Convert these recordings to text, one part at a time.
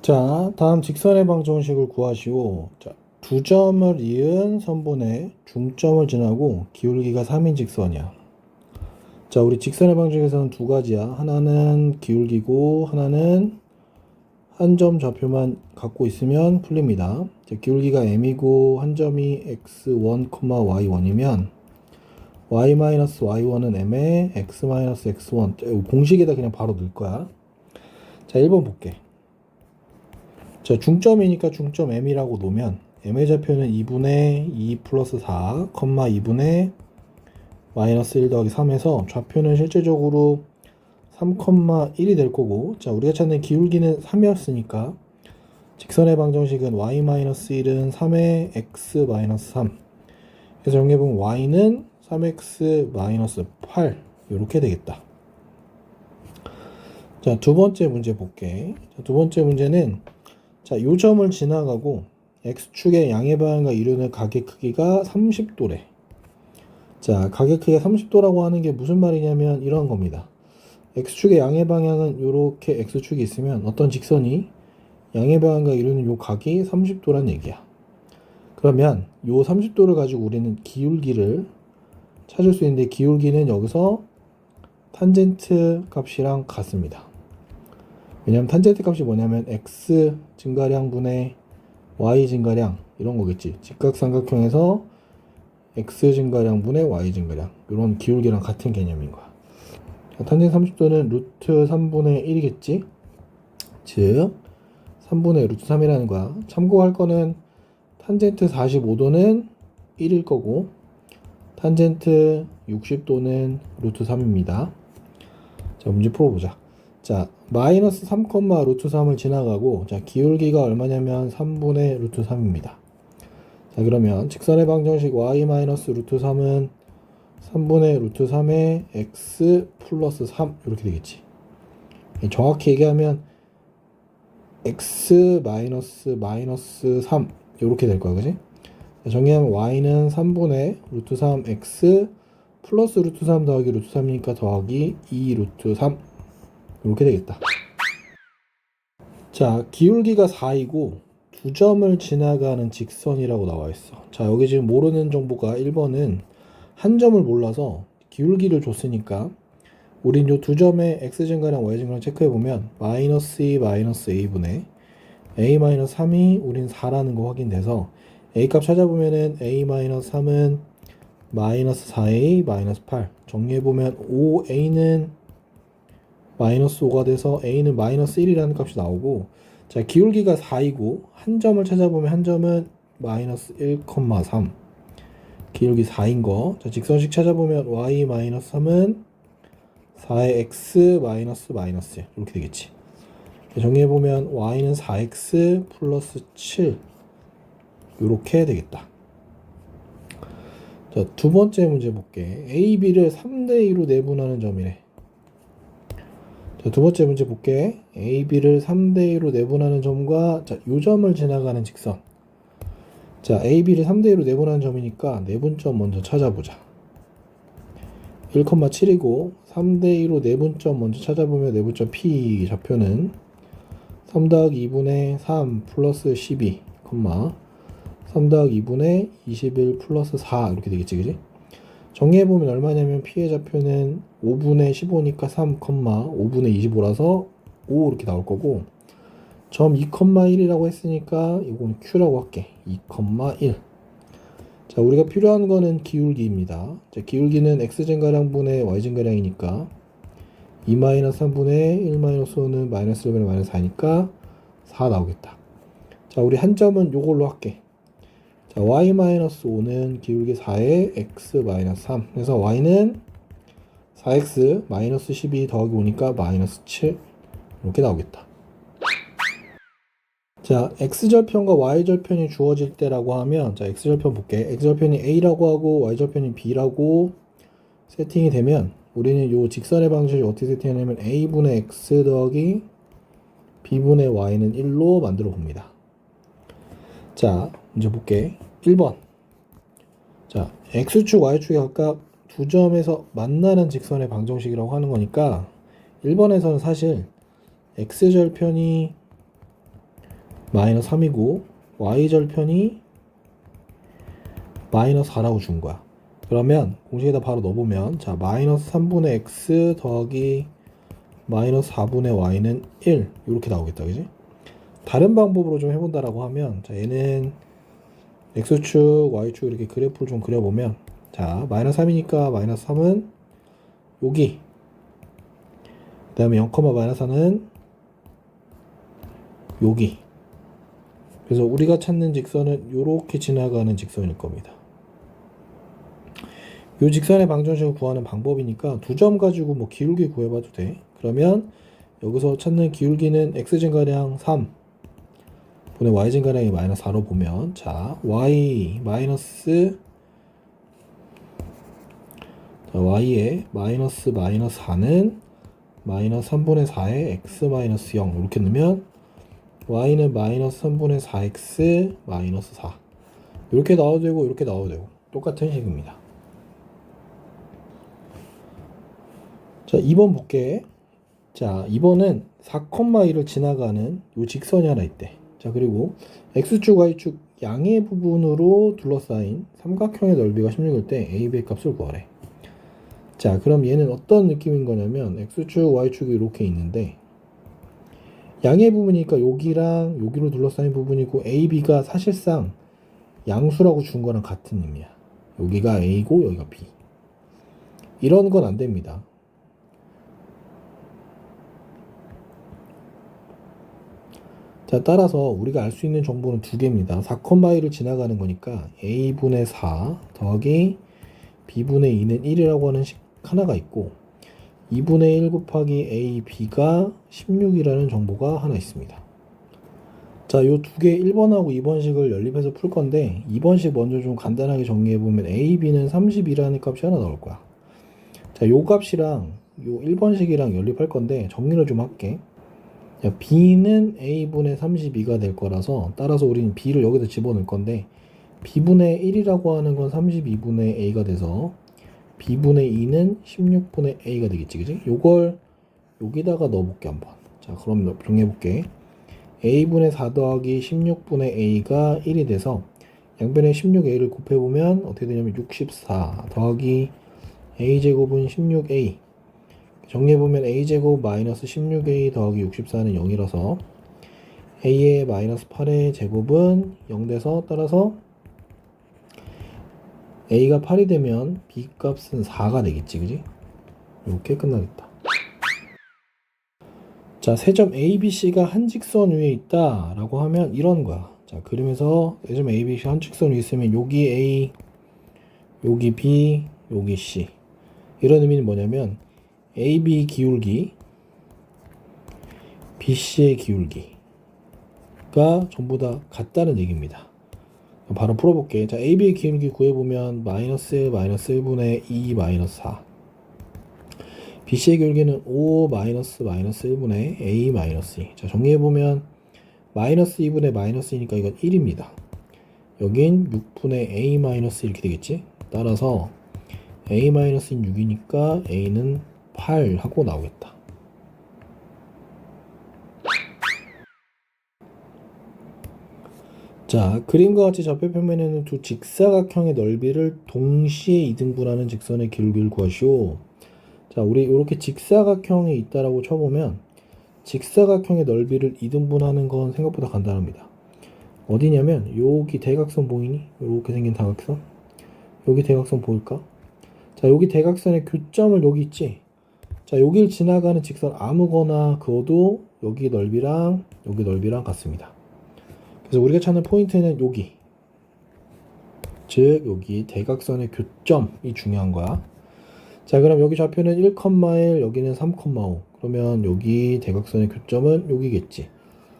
자, 다음 직선의 방정식을 구하시오. 자, 두 점을 이은 선분의 중점을 지나고 기울기가 3인 직선이야. 자, 우리 직선의 방정식에서는 두 가지야. 하나는 기울기고 하나는 한 점 좌표만 갖고 있으면 풀립니다. 자, 기울기가 m이고 한 점이 x1, y1이면 y-y1은 m에 x-x1 공식에다 그냥 바로 넣을 거야. 자, 1번 볼게. 자, 중점이니까 중점 m이라고 놓으면 m의 좌표는 2분의 2 플러스 4, 2분의 마이너스 1 더하기 3에서 좌표는 실제적으로 3,1이 될 거고, 자, 우리가 찾는 기울기는 3이었으니까 직선의 방정식은 y-1은 3의 x-3. 그래서 정리해보면 y는 3x-8 이렇게 되겠다. 자, 두 번째 문제 볼게. 자, 두 번째 문제는 자, 요 점을 지나가고 x축의 양의 방향과 이루는 각의 크기가 30도래. 자, 각의 크기가 30도라고 하는 게 무슨 말이냐면 이런 겁니다. x축의 양의 방향은 요렇게 x축이 있으면 어떤 직선이 양의 방향과 이루는 요 각이 30도란 얘기야. 그러면 요 30도를 가지고 우리는 기울기를 찾을 수 있는데, 기울기는 여기서 탄젠트 값이랑 같습니다. 왜냐면 탄젠트 값이 뭐냐면 x 증가량 분의 y 증가량 이런 거겠지. 직각삼각형에서 x 증가량 분의 y 증가량 이런 기울기랑 같은 개념인 거야. 탄젠트 30도는 루트 3분의 1이겠지. 즉 3분의 루트 3이라는 거야. 참고할 거는 탄젠트 45도는 1일 거고 탄젠트 60도는 루트 3입니다. 자, 문제 풀어보자. 자, 마이너스 3, 루트 3을 지나가고, 자, 기울기가 얼마냐면 3분의 루트 3입니다. 자, 그러면 직선의 방정식 y 마이너스 루트 3은 3분의 루트 3의 x 플러스 3 이렇게 되겠지. 정확히 얘기하면 x 마이너스 3 이렇게 될 거야, 그지? 정리하면 y는 3분의 루트 3 x 플러스 루트 3 더하기 루트 3이니까 더하기 2 루트 3 이렇게 되겠다. 자, 기울기가 4이고 두 점을 지나가는 직선이라고 나와 있어. 자, 여기 지금 모르는 정보가 1번은 한 점을 몰라서 기울기를 줬으니까 우린 요 두 점의 x 증가랑 y 증가랑 체크해 보면 마이너스 2 마이너스 a분의 a 마이너스 3이 우린 4라는 거 확인돼서 a 값 찾아보면은 a 마이너스 3은 마이너스 4a 마이너스 8 정리해보면 5a는 마이너스 5가 돼서 a는 마이너스 1이라는 값이 나오고, 자, 기울기가 4이고 한 점을 찾아보면 한 점은 마이너스 1,3 기울기 4인 거. 자, 직선식 찾아보면 y 마이너스 3은 4의 x 마이너스 마이너스 이렇게 되겠지. 정리해보면 y는 4x 플러스 7 이렇게 되겠다. 자, 두 번째 문제 볼게. a, b를 3대2로 내분하는 점이래. 자, 두 번째 문제 볼게. a, b를 3대2로 내분하는 점과, 자, 요 점을 지나가는 직선. 자, a, b를 3대2로 내분하는 점이니까 내분점 먼저 찾아보자. 1,7이고 3대2로 내분점 먼저 찾아보면 내분점 p 좌표는 3 더하기 2분의 3 플러스 12, 3 더하기 2분의 21 플러스 4 이렇게 되겠지, 그지? 정리해보면 얼마냐면 p의 좌표는 5분의 15니까 3, 5분의 25라서 5 이렇게 나올 거고, 점 2,1이라고 했으니까 이건 q라고 할게. 2,1. 자, 우리가 필요한 거는 기울기입니다. 자, 기울기는 x 증가량 분의 y 증가량이니까 2-3분의 1-5는 마이너스 1분의 마이너스 4니까 4 나오겠다. 자, 우리 한 점은 요걸로 할게. 자, y-5는 기울기 4의 x-3. 그래서 y는 4x 마이너스 12 더하기 5니까 마이너스 7 이렇게 나오겠다. 자, x절편과 y절편이 주어질 때라고 하면, 자, x절편 볼게. x절편이 a라고 하고 y절편이 b라고 세팅이 되면 우리는 요 직선의 방식을 어떻게 세팅하냐면 a분의 x 더하기 b분의 y는 1로 만들어 봅니다. 자, 문제 볼게. 1번. 자, x축 y축이 각각 두 점에서 만나는 직선의 방정식이라고 하는 거니까 1번에서는 사실 x절편이 마이너스 3이고 y절편이 마이너스 4라고 준 거야. 그러면 공식에다 바로 넣어보면 자 마이너스 3분의 x 더하기 마이너스 4분의 y는 1 이렇게 나오겠다. 그지? 다른 방법으로 좀 해본다라고 하면 자 얘는 x축 y축 이렇게 그래프를 좀 그려보면 자 마이너스 3이니까 마이너스 3은 여기, 그 다음에 0, 마이너스 4는 여기. 그래서 우리가 찾는 직선은 이렇게 지나가는 직선일 겁니다. 이 직선의 방정식을 구하는 방법이니까 두 점 가지고 뭐 기울기 구해봐도 돼. 그러면 여기서 찾는 기울기는 x증가량 3 분의 y증가량이 마이너스 4로 보면 자 y 마이너스 y의 마이너스 4는 마이너스 3분의 4에 x 마이너스 0 이렇게 넣으면 y는 마이너스 3분의 4x 마이너스 4 이렇게 나와도 되고 이렇게 나와도 되고 똑같은 식입니다. 자 2번 볼게. 자 2번은 4,1을 지나가는 요 직선이 하나 있대. 자 그리고 x축 y축 양의 부분으로 둘러싸인 삼각형의 넓이가 16일 때 AB의 값을 구하래. 자 그럼 얘는 어떤 느낌인 거냐면 x축 y축이 이렇게 있는데 양의 부분이니까 여기랑 여기로 둘러싸인 부분이고 AB가 사실상 양수라고 준 거랑 같은 의미야. 여기가 A고 여기가 B. 이런 건 안 됩니다. 자 따라서 우리가 알 수 있는 정보는 두 개입니다. 4,1을 지나가는 거니까 A분의 4 더하기 B분의 2는 1이라고 하는 식 하나가 있고 2분의 1 곱하기 A, B가 16이라는 정보가 하나 있습니다. 자, 요 두 개 1번하고 2번식을 연립해서 풀 건데 2번식 먼저 좀 간단하게 정리해보면 A, B는 32라는 값이 하나 나올 거야. 자, 요 값이랑 요 1번식이랑 연립할 건데 정리를 좀 할게. 자, B는 A분의 32가 될 거라서 따라서 우리는 B를 여기다 집어넣을 건데 B분의 1이라고 하는 건 32분의 A가 돼서 B분의 2는 16분의 A가 되겠지, 그지? 요걸 여기다가 넣어볼게, 한번. 자, 그럼 정리해볼게. A분의 4 더하기 16분의 A가 1이 돼서 양변에 16A를 곱해보면 어떻게 되냐면 64 더하기 A제곱은 16A. 정리해보면 A제곱 마이너스 16A 더하기 64는 0이라서 A의 마이너스 8의 제곱은 0 돼서 따라서 A가 8이 되면 B 값은 4가 되겠지, 그지? 이렇게 끝나겠다. 자, 세 점 A, B, C가 한 직선 위에 있다 라고 하면 이런 거야. 자, 그러면서 세 점 A, B, C 한 직선 위에 있으면 여기 A, 여기 B, 여기 C. 이런 의미는 뭐냐면 A, B 기울기, B, C의 기울기가 전부 다 같다는 얘기입니다. 바로 풀어볼게. 자, AB의 기울기 구해보면 마이너스 1분의 2 마이너스 4. BC의 기울기는 5 마이너스 1분의 A 마이너스 2. 자, 정리해보면 마이너스 2분의 마이너스 2니까 이건 1입니다. 여긴 6분의 A 마이너스 이렇게 되겠지? 따라서 A 마이너스 6이니까 A는 8 하고 나오겠다. 자, 그림과 같이 좌표 평면에는 두 직사각형의 넓이를 동시에 2등분하는 직선의 기울기를 구하시오. 자, 우리 이렇게 직사각형이 있다라고 쳐보면 직사각형의 넓이를 2등분하는 건 생각보다 간단합니다. 어디냐면 여기 대각선 보이니? 이렇게 생긴 대각선? 여기 대각선 보일까? 자, 여기 대각선의 교점을 여기 있지? 자, 여길 지나가는 직선 아무거나 그어도 여기 넓이랑 여기 넓이랑 같습니다. 그래서 우리가 찾는 포인트는 여기, 즉 여기 대각선의 교점이 중요한 거야. 자, 그럼 여기 좌표는 1,1, 여기는 3,5. 그러면 여기 대각선의 교점은 여기겠지.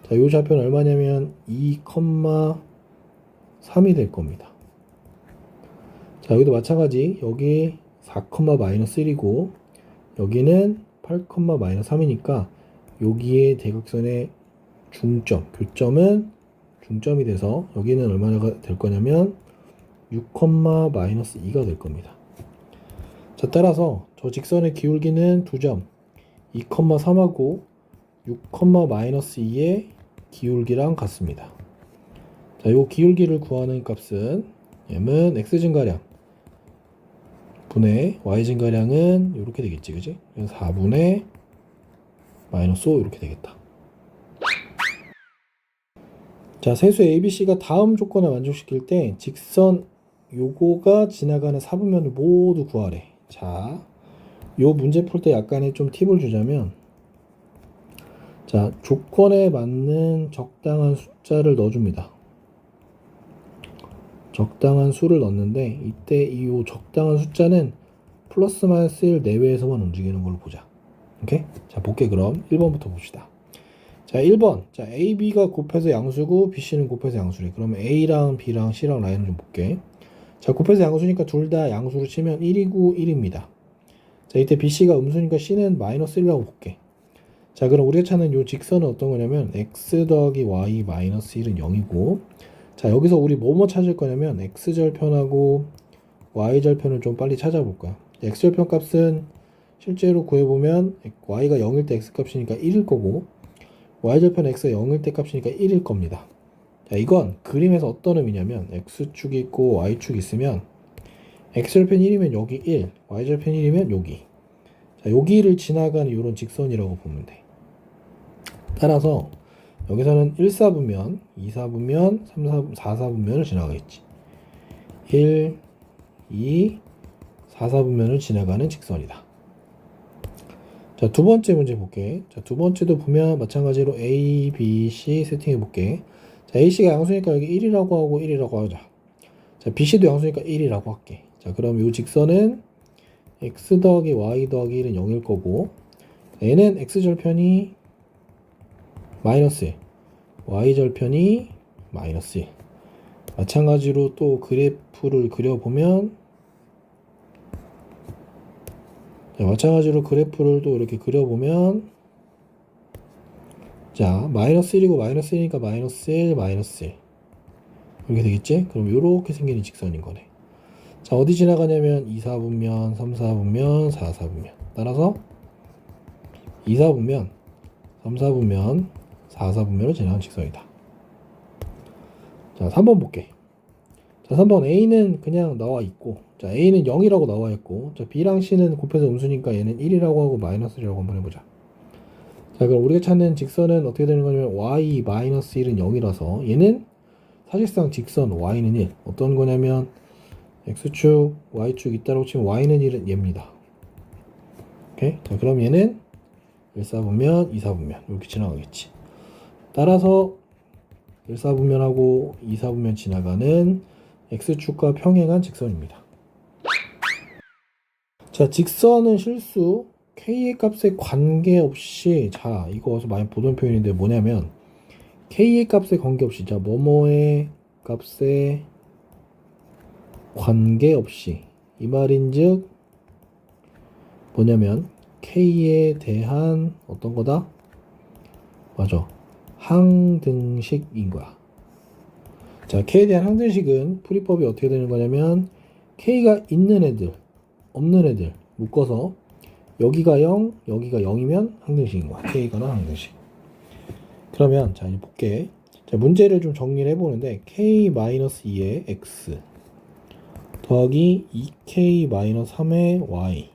자, 이 좌표는 얼마냐면 2,3이 될 겁니다. 자, 여기도 마찬가지. 여기 4,-1이고 여기는 8,-3이니까 여기에 대각선의 중점, 교점은 중점이 돼서 여기는 얼마나 될 거냐면 6,-2가 될 겁니다. 자, 따라서 저 직선의 기울기는 두 점 2,3하고 6,-2의 기울기랑 같습니다. 자, 요 기울기를 구하는 값은 m은 x 증가량 분의 y 증가량은 이렇게 되겠지, 그지? 그래서 4분의 마이너스 5 이렇게 되겠다. 자, 세수 ABC가 다음 조건을 만족시킬 때 직선 요거가 지나가는 사분면을 모두 구하래. 자, 요 문제 풀 때 약간의 좀 팁을 주자면, 자, 조건에 맞는 적당한 숫자를 넣어줍니다. 적당한 수를 넣는데 이때 이 적당한 숫자는 플러스 마이너스 1 내외에서만 움직이는 걸로 보자. 오케이? 자, 볼게. 그럼 1번부터 봅시다. 자, 1번. 자, A, B가 곱해서 양수고 B, C는 곱해서 양수래. 그러면 A랑 B랑 C랑 라인을 좀 볼게. 자, 곱해서 양수니까 둘 다 양수로 치면 1이고 1입니다. 자, 이때 B, C가 음수니까 C는 마이너스 1이라고 볼게. 자, 그럼 우리가 찾는 요 직선은 어떤 거냐면 x 더하기 y 마이너스 1은 0이고, 자, 여기서 우리 뭐뭐 찾을 거냐면 x절편하고 y절편을 좀 빨리 찾아볼 거야. x절편 값은 실제로 구해보면 y가 0일 때 x값이니까 1일 거고, y절편 x가 0일 때 값이니까 1일 겁니다. 자, 이건 그림에서 어떤 의미냐면 x축이 있고 y축이 있으면 x절편 1이면 여기 1, y절편 1이면 여기. 자, 여기를 지나가는 이런 직선이라고 보면 돼. 따라서 여기서는 1사분면, 2사분면, 4사분면을 지나가겠지. 1, 2, 4사분면을 지나가는 직선이다. 자, 두 번째 문제 볼게. 자, 두 번째도 보면 마찬가지로 A, B, C 세팅해 볼게. 자, AC가 양수니까 여기 1이라고 하고 1이라고 하자. 자, BC도 양수니까 1이라고 할게. 자, 그럼 이 직선은 x 더하기 y 더하기 1은 0일 거고, 얘는 x절편이 마이너스 1, y절편이 마이너스 1. 마찬가지로 또 그래프를 그려보면, 자, 마찬가지로 그래프를 또 이렇게 그려보면, 자, 마이너스 1이고 마이너스 1이니까 마이너스 1, 마이너스 1 이렇게 되겠지? 그럼 이렇게 생기는 직선인 거네. 자, 어디 지나가냐면 2사분면, 3사분면, 4사분면. 따라서 2사분면, 3사분면, 4사분면을 지나가는 직선이다. 자, 3번 볼게. 자, 3번 A는 그냥 나와 있고, 자, A는 0이라고 나와 있고, 자, B랑 C는 곱해서 음수니까 얘는 1이라고 하고 마이너스 1이라고 한번 해보자. 자, 그럼 우리가 찾는 직선은 어떻게 되는 거냐면 y 마이너스 1은 0이라서 얘는 사실상 직선 y는 1. 어떤 거냐면 x축, y축 있다고 치면 y는 1은 얘입니다. 오케이? 자, 그럼 얘는 1사분면, 2사분면 이렇게 지나가겠지. 따라서 1사분면하고 2사분면 지나가는 x축과 평행한 직선입니다. 자, 직선은 실수 k의 값에 관계없이, 자, 이거 어디서 많이 보던 표현인데 뭐냐면 k의 값에 관계없이, 자, 뭐뭐의 값에 관계없이, 이 말인즉 뭐냐면 k에 대한 어떤 거다? 맞아, 항등식인 거야. 자, k에 대한 항등식은 풀이법이 어떻게 되는 거냐면 k가 있는 애들, 없는 애들 묶어서 여기가 0, 여기가 0이면 항등식인 거야. k가는 항등식. 그러면 자, 이제 볼게. 자, 문제를 좀 정리를 해보는데 k-2의 x 더하기 2k-3의 y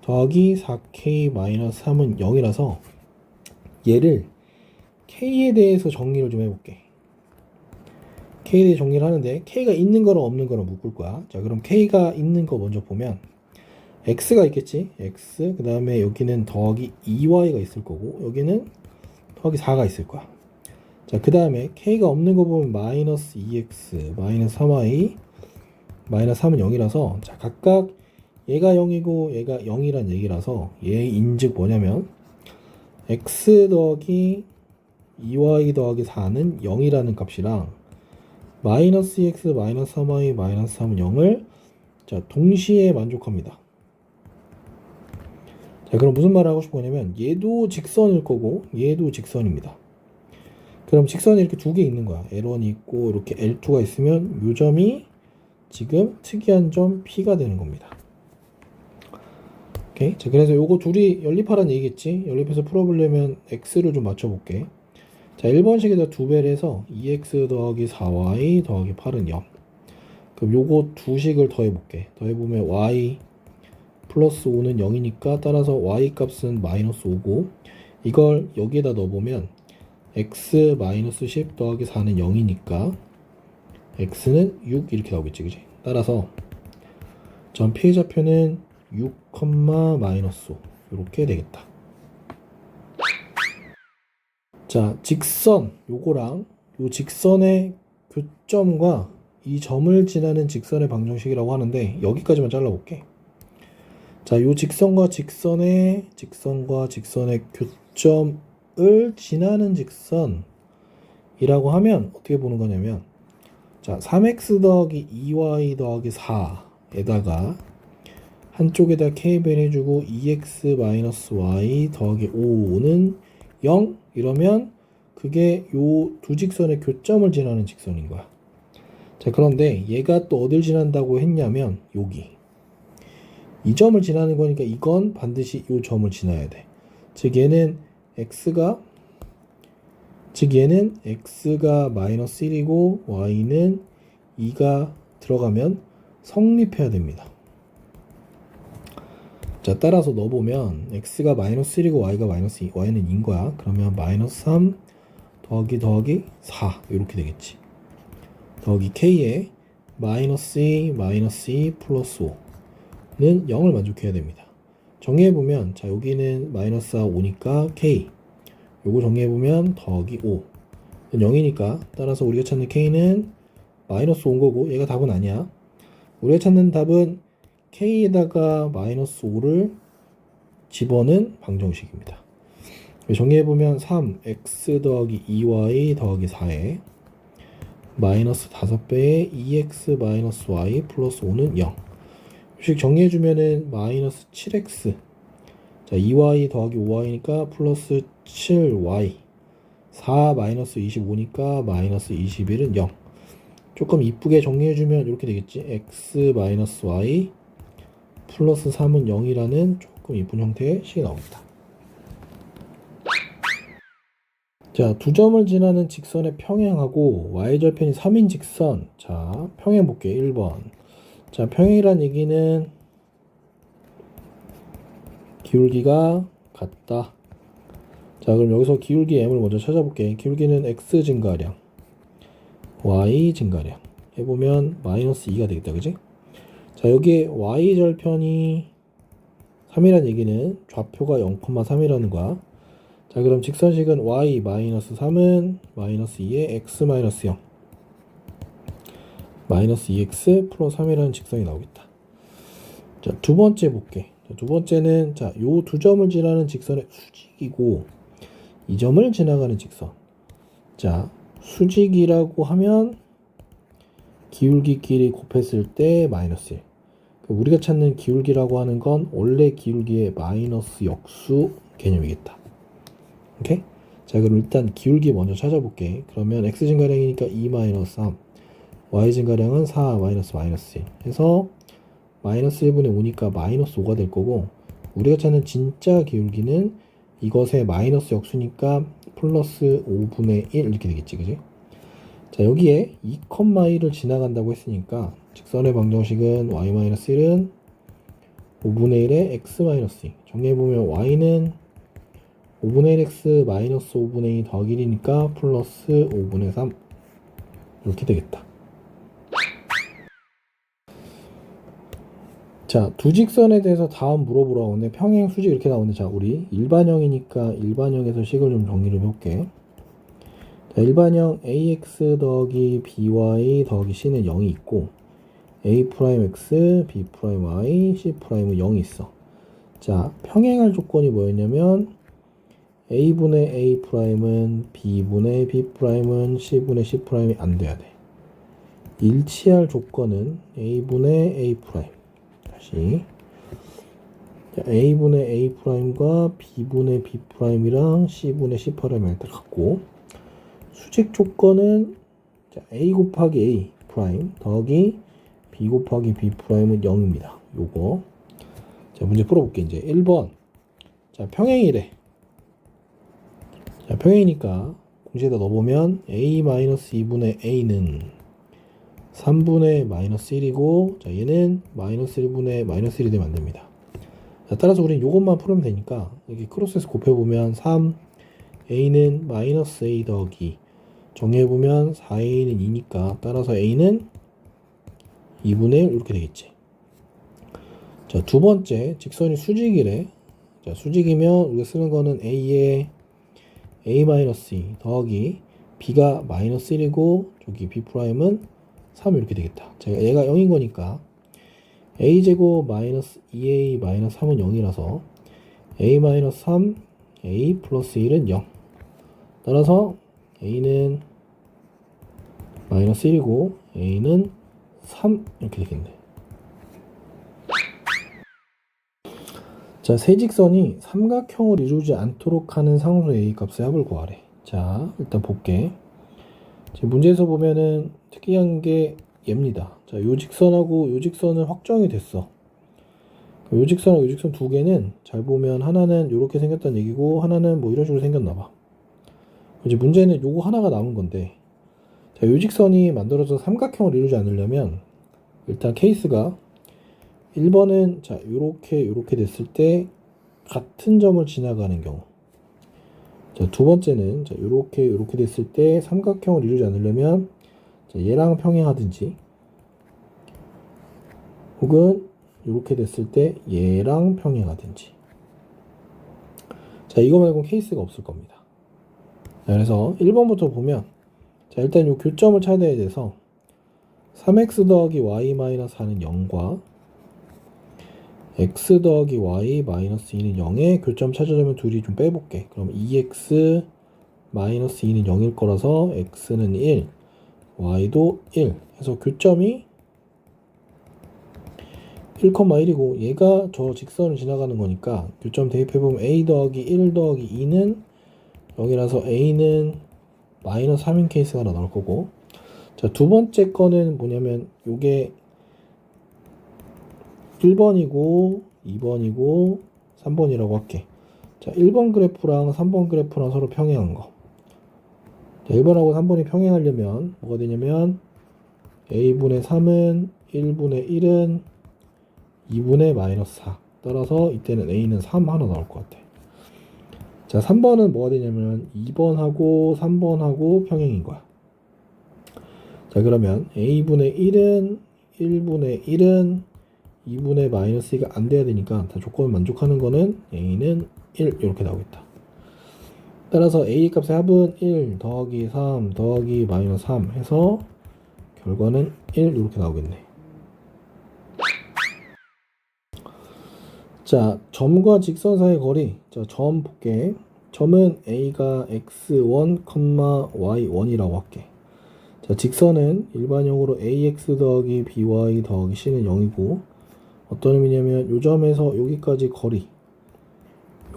더하기 4k-3은 0이라서 얘를 k에 대해서 정리를 좀 해볼게. k에 대해 정리를 하는데 k가 있는 거랑 없는 거랑 묶을 거야. 자, 그럼 k가 있는 거 먼저 보면 x가 있겠지. x, 그 다음에 여기는 더하기 2y가 있을 거고 여기는 더하기 4가 있을 거야. 자, 그 다음에 k가 없는 거 보면 마이너스 2x, 마이너스 3y, 마이너스 3은 0이라서, 자, 각각 얘가 0이고 얘가 0이란 얘기라서 얘의 인즉 뭐냐면 x 더하기 2y 더하기 4는 0이라는 값이랑 마이너스 2x, 마이너스 3y, 마이너스 3은 0을 자, 동시에 만족합니다. 자, 그럼 무슨 말을 하고 싶은 거냐면 얘도 직선일 거고 얘도 직선입니다. 그럼 직선이 이렇게 두 개 있는 거야. L1이 있고 이렇게 L2가 있으면 요 점이 지금 특이한 점 P가 되는 겁니다. 오케이. 자, 그래서 요거 둘이 연립하라는 얘기겠지. 연립해서 풀어보려면 x를 좀 맞춰볼게. 자, 1번식에다 2배를 해서 2x 더하기 4y 더하기 8은 0. 그럼 요거 두 식을 더해볼게. 더해보면 y 플러스 5는 0이니까 따라서 y 값은 마이너스 5고, 이걸 여기에다 넣어보면 x 마이너스 10 더하기 4는 0이니까 x는 6 이렇게 나오겠지, 그지? 따라서 전 피해자표는 6, 마이너스 5 이렇게 되겠다. 자, 직선 요거랑 요 직선의 교점과 이 점을 지나는 직선의 방정식이라고 하는데, 여기까지만 잘라볼게. 자, 요 직선과 직선의 교점을 지나는 직선이라고 하면 어떻게 보는 거냐면, 자, 3x 더하기 2y 더하기 4에다가 한쪽에다 k배를 해주고 2x 마이너스 y 더하기 5는 0 이러면 그게 요 두 직선의 교점을 지나는 직선인 거야. 자, 그런데 얘가 또 어딜 지난다고 했냐면 여기 이 점을 지나는 거니까 이건 반드시 요 점을 지나야 돼. 즉 얘는 x가 마이너스 1이고 y는 2가 들어가면 성립해야 됩니다. 자, 따라서 넣어보면 x가 마이너스 1이고 y가 마이너스 2, y는 2인 거야. 그러면 마이너스 3 더하기 4 이렇게 되겠지. 더하기 k에 마이너스 2 플러스 5는 0을 만족해야 됩니다. 정리해보면, 자, 여기는 마이너스 5니까 k, 요거 정리해보면 더하기 5는 0이니까 따라서 우리가 찾는 k는 마이너스 5인 거고, 얘가 답은 아니야. 우리가 찾는 답은 k에다가 마이너스 5를 집어넣은 방정식입니다. 정리해보면 3x 더하기 2y 더하기 4에 마이너스 5배의 2x 마이너스 y 플러스 5는 0. 이 식 정리해주면은 마이너스 7x, 자, 2y 더하기 5y니까 플러스 7y, 4 마이너스 25니까 마이너스 21은 0. 조금 이쁘게 정리해주면 이렇게 되겠지. x 마이너스 y 플러스 3은 0이라는 조금 이쁜 형태의 식이 나옵니다. 자, 두 점을 지나는 직선의 평행하고 y절편이 3인 직선. 자, 평행 볼게. 1번. 자, 평행이란 얘기는 기울기가 같다. 자, 그럼 여기서 기울기 m을 먼저 찾아볼게. 기울기는 x 증가량, y 증가량 해보면 마이너스 2가 되겠다, 그지? 자, 여기에 y절편이 3이란 얘기는 좌표가 0,3이라는 거야. 자, 그럼 직선식은 y 마이너스 3은 마이너스 2에 x 마이너스 0, 마이너스 2x 플러스 3이라는 직선이 나오겠다. 자, 두 번째 볼게. 자, 두 번째는, 자, 요 두 점을 지나는 직선의 수직이고 이 점을 지나가는 직선. 자, 수직이라고 하면 기울기끼리 곱했을 때 마이너스 1. 우리가 찾는 기울기라고 하는 건 원래 기울기의 마이너스 역수 개념이겠다. 오케이? 자, 그럼 일단 기울기 먼저 찾아볼게. 그러면 x 증가량이니까 2 마이너스 3, y 증가량은 4 마이너스 1 해서 마이너스 1분의 5니까 마이너스 5가 될 거고, 우리가 찾는 진짜 기울기는 이것의 마이너스 역수니까 플러스 5분의 1 이렇게 되겠지, 그지? 자, 여기에 2,1을 지나간다고 했으니까 직선의 방정식은 y-1은 5분의 1에 x-2. 정리해보면 y는 5분의 1x 마이너스 5분의 2 더하기 1이니까 플러스 5분의 3 이렇게 되겠다. 자, 두 직선에 대해서 다음 물어보라고 하는데 평행 수직 이렇게 나오는데, 자, 우리 일반형이니까 일반형에서 식을 좀 정리를 해볼게. 자, 일반형 ax 더하기 by 더하기 c는 0이 있고 a'x, b'y, c'은 0이 있어. 자, 평행할 조건이 뭐였냐면 a분의 a'은 b분의 b'은 c분의 c'이 안 돼야 돼. 일치할 조건은 a분의 a'. 다시. 자, a분의 a'과 b분의 b'이랑 c분의 c'를 갖고, 수직 조건은, 자, a 곱하기 a 프라임 더하기 b 곱하기 b 프라임은 0입니다. 요거. 자, 문제 풀어볼게. 이제 1번. 자, 평행이래. 자, 평행이니까 공식에다 넣어보면 a-2분의 a는 3분의 마이너스 1이고, 자, 얘는 마이너스 1분의 마이너스 1이 되면 안 됩니다. 자, 따라서 우리는 이것만 풀면 되니까 여기 크로스해서 곱해보면 3, a는 마이너스 a 더하기 정리해보면 4a는 2니까 따라서 a는 2분의 1 이렇게 되겠지. 자, 두 번째 직선이 수직이래. 자, 수직이면 우리가 쓰는 거는 a에 a-2 더하기 b가 마이너스 1이고 저기 b'은 3 이렇게 되겠다. 자, 얘가 0인 거니까 a제곱 마이너스 2a 마이너스 3은 0이라서 a 마이너스 3 a 플러스 1은 0. 따라서 a는 마이너스 1이고 a는 3 이렇게 되겠네. 자, 세 직선이 삼각형을 이루지 않도록 하는 상수 a 값의 합을 구하래. 자, 일단 볼게. 지금 문제에서 보면은 특이한 게 얘입니다. 자, 요 직선하고 요 직선은 확정이 됐어. 요 직선하고 요 직선 두 개는 잘 보면 하나는 이렇게 생겼다는 얘기고 하나는 뭐 이런 식으로 생겼나 봐. 이제 문제는 요거 하나가 남은 건데, 자, 요 직선이 만들어서 삼각형을 이루지 않으려면 일단 케이스가 1번은 자, 요렇게 됐을 때 같은 점을 지나가는 경우. 자, 두 번째는 자, 요렇게 됐을 때 삼각형을 이루지 않으려면 자, 얘랑 평행하든지 혹은 이렇게 됐을 때 얘랑 평행하든지. 자, 이거 말고는 케이스가 없을 겁니다. 자, 그래서 1번부터 보면 자, 일단 요 교점을 찾아야 돼서 3x 더하기 y-4는 0과 x 더하기 y 마이너스 2는 0의 교점 찾으려면 둘이 좀 빼볼게. 그럼 2x 마이너스 2는 0일 거라서 x는 1, y도 1 해서 교점이 1,1이고 얘가 저 직선을 지나가는 거니까 교점 대입해보면 a 더하기 1 더하기 2는 0이라서 a는 마이너스 3인 케이스가 하나 나올 거고, 자, 두 번째 거는 뭐냐면 요게 1번이고 2번이고 3번이라고 할게. 자, 1번 그래프랑 3번 그래프랑 서로 평행한 거. 자, 1번하고 3번이 평행하려면 뭐가 되냐면 a분의 3은 1분의 1은 2분의 마이너스 4. 따라서 이때는 a는 3 하나 나올 것 같아. 자, 3번은 뭐가 되냐면 2번하고 3번하고 평행인 거야. 자, 그러면 a분의 1은 1분의 1은 2분의 마이너스 2가 안 돼야 되니까 다 조건을 만족하는 거는 a는 1 이렇게 나오겠다. 따라서 a 값의 합은 1 더하기 3 더하기 마이너스 3 해서 결과는 1 이렇게 나오겠네. 자, 점과 직선 사이의 거리. 자, 점 볼게. 점은 a가 x1, y1이라고 할게. 자, 직선은 일반형으로 ax 더하기 by 더하기 c는 0이고 어떤 의미냐면 요 점에서 여기까지 거리,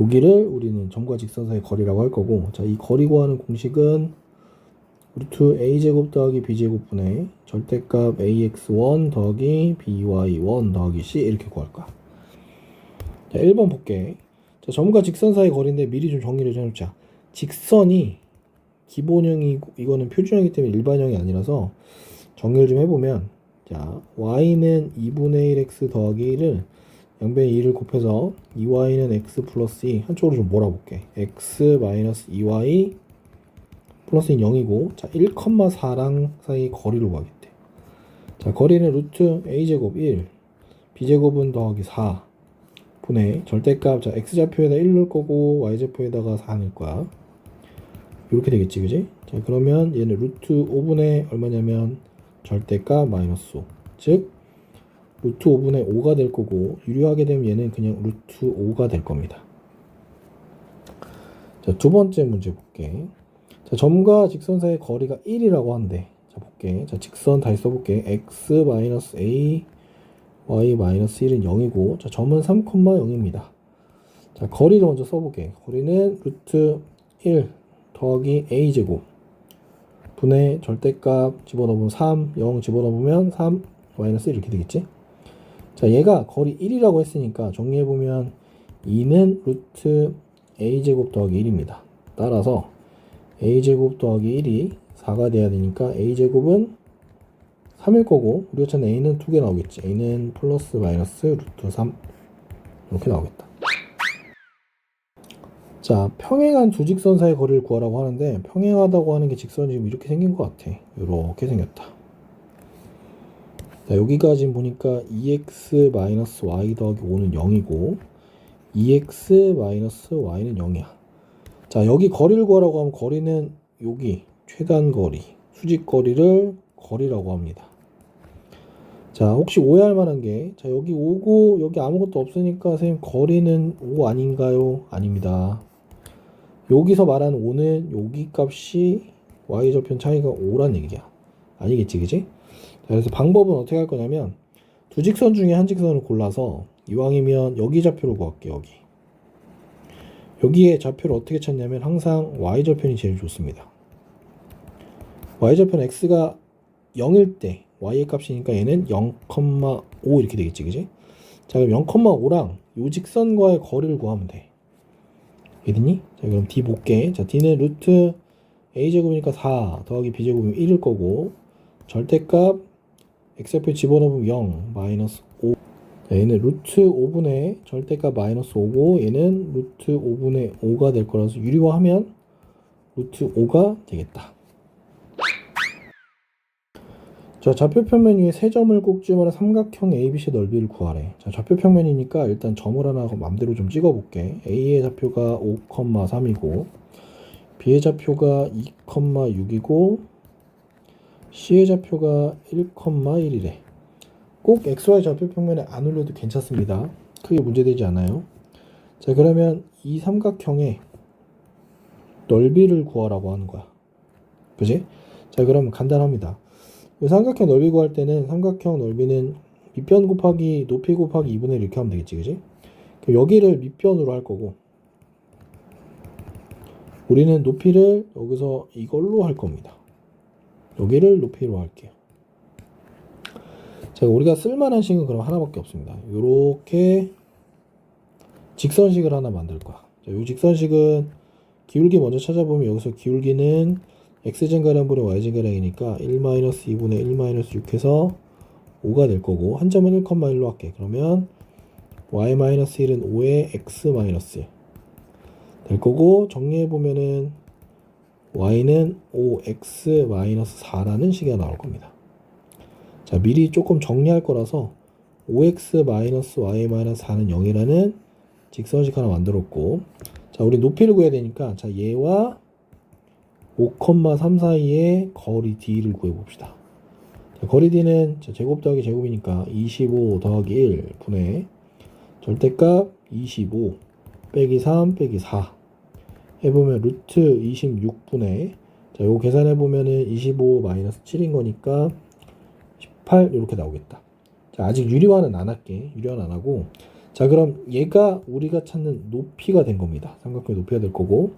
여기를 우리는 점과 직선 사이의 거리라고 할 거고, 자, 이 거리 구하는 공식은 루트 a제곱 더하기 b제곱분의 절대값 ax1 더하기 by1 더하기 c 이렇게 구할 거야. 자, 1번 볼게. 자, 점과 직선 사이의 거리인데 미리 좀 정리를 해놓자. 직선이 기본형이고 이거는 표준형이기 때문에 일반형이 아니라서 정리를 좀 해보면, 자, y는 2분의 1x 더하기 1을 양변에 2를 곱해서 2y는 x 플러스 2 한쪽으로 좀 몰아볼게. x 마이너스 2y 플러스 0이고, 자, 1,4랑 사이 거리를 구하겠대. 자, 거리는 루트 a제곱 1 b제곱은 더하기 4 분의 절대값, 자, x좌표에다 1 넣을 거고 y좌표에다가 4 넣을 거야. 이렇게 되겠지, 그지? 자, 그러면 얘는 루트 5분의 얼마냐면 절대값 마이너스 5, 즉 루트 5분의 5가 될 거고, 유리하게 되면 얘는 그냥 루트 5가 될 겁니다. 자, 두 번째 문제 볼게. 자, 점과 직선 사이의 거리가 1이라고 한대. 자, 볼게. 자, 직선 다시 써볼게. x 마이너스 a y 마이너스 1은 0이고, 자, 점은 3,0입니다. 자, 거리를 먼저 써볼게. 거리는 루트 1 더하기 a제곱 분의 절대값 집어넣으면 3, 0 집어넣으면 3, 마이너스 1 이렇게 되겠지? 자, 얘가 거리 1이라고 했으니까 정리해보면 2는 루트 a제곱 더하기 1입니다. 따라서 a제곱 더하기 1이 4가 돼야 되니까 a제곱은 3일 거고, 우리가 찾는 a는 2개 나오겠지. a는 플러스 마이너스 루트 3 이렇게 나오겠다. 자, 평행한 두 직선 사이의 거리를 구하라고 하는데, 평행하다고 하는 게 직선이 지금 이렇게 생긴 것 같아. 이렇게 생겼다. 자, 여기가 지금 보니까 2x-y 더하기 5는 0이고 2x-y는 0이야. 자, 여기 거리를 구하라고 하면 거리는 여기 최단 거리, 수직 거리를 거리라고 합니다. 자, 혹시 오해할 만한 게, 자, 여기 5고 여기 아무것도 없으니까 선생님 거리는 5 아닌가요? 아닙니다. 여기서 말하는 5는 여기 값이 y절편 차이가 5란 얘기야. 아니겠지, 그지? 자, 그래서 방법은 어떻게 할 거냐면, 두 직선 중에 한 직선을 골라서 이왕이면 여기 좌표를 구할게. 여기에 좌표를 어떻게 찾냐면 항상 y절편이 제일 좋습니다. y절편 x가 0일 때 y의 값이니까 얘는 0,5 이렇게 되겠지, 그지? 자, 그럼 0,5랑 요 직선과의 거리를 구하면 돼. 이해됐니? 자, 그럼 d 볼게. 자, d는 루트 a제곱이니까 4 더하기 b제곱이면 1일 거고, 절대값 x좌표 집어넣으면 0 마이너스 5. 자, 얘는 루트 5분의 절대값 마이너스 5고, 얘는 루트 5분의 5가 될 거라서 유리화하면 루트 5가 되겠다. 자, 좌표평면 위에 세 점을 꼭 집어넣은 삼각형 ABC 넓이를 구하래. 자, 좌표평면이니까 일단 점을 하나 맘대로 좀 찍어볼게. A의 좌표가 5,3이고 B의 좌표가 2,6이고 C의 좌표가 1,1이래. 꼭 XY 좌표평면에 안 올려도 괜찮습니다. 크게 문제되지 않아요. 자, 그러면 이 삼각형의 넓이를 구하라고 하는 거야. 그지? 자, 그럼 간단합니다. 삼각형 넓이 구할 때는 삼각형 넓이는 밑변 곱하기 높이 곱하기 2분의 1 이렇게 하면 되겠지, 그지? 여기를 밑변으로 할 거고, 우리는 높이를 여기서 이걸로 할 겁니다. 여기를 높이로 할게요. 자, 우리가 쓸만한 식은 그럼 하나밖에 없습니다. 요렇게 직선식을 하나 만들 거야. 자, 요 직선식은 기울기 먼저 찾아보면 여기서 기울기는 x제곱가량분의 y제곱가량이니까 1-2분의 1-6 해서 5가 될 거고, 한 점은 1,1로 할게. 그러면 y-1은 5의 x-1 될 거고, 정리해보면은 y는 5x-4라는 식이 나올 겁니다. 자, 미리 조금 정리할 거라서 5x-y-4는 0이라는 직선식 하나 만들었고, 자, 우리 높이를 구해야 되니까, 자, 얘와 5,3 사이의 거리 d를 구해봅시다. 자, 거리 d는 제곱 더하기 제곱이니까 25 더하기 1 분의 절대값 25 빼기 3 빼기 4 해보면 루트 26분의, 자, 요거 계산해보면은 25 마이너스 7인 거니까 18 이렇게 나오겠다. 자, 아직 유리화는 안 할게. 유리화는 안 하고, 자, 그럼 얘가 우리가 찾는 높이가 된 겁니다. 삼각형의 높이가 될 거고,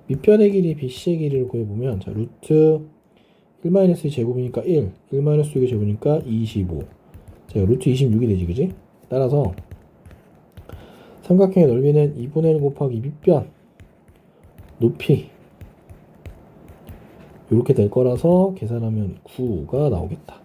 밑변의 길이 BC의 길이를 구해보면, 자, 루트 1-2 제곱이니까 1-6의 제곱이니까 25. 자, 루트 26이 되지, 그지? 따라서 삼각형의 넓이는 2분의 1 곱하기 밑변 높이 이렇게 될 거라서 계산하면 9가 나오겠다.